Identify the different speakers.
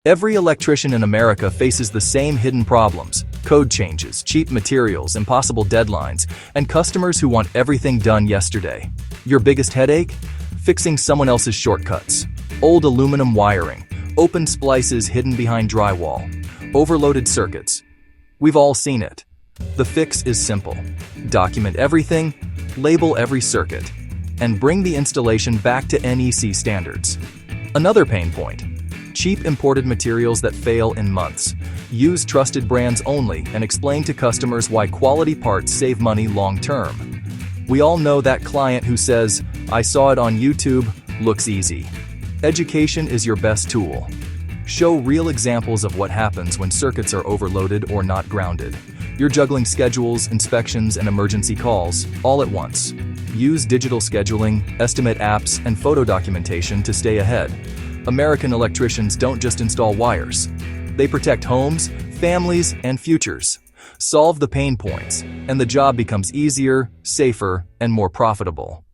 Speaker 1: Every electrician in America faces the same hidden problems: code changes, cheap materials, impossible deadlines, and customers who want everything done yesterday. Your biggest headache? Fixing someone else's shortcuts. Old aluminum wiring, open splices hidden behind drywall, overloaded circuits. We've all seen it. The fix is simple. Document everything, label every circuit, and bring the installation back to NEC standards. Another pain point: cheap imported materials that fail in months. Use trusted brands only and explain to customers why quality parts save money long-term. We all know that client who says, "I saw it on YouTube, looks easy." Education is your best tool. Show real examples of what happens when circuits are overloaded or not grounded. You're juggling schedules, inspections, and emergency calls all at once. Use digital scheduling, estimate apps, and photo documentation to stay ahead. American electricians don't just install wires. They protect homes, families, and futures. Solve the pain points, and the job becomes easier, safer, and more profitable.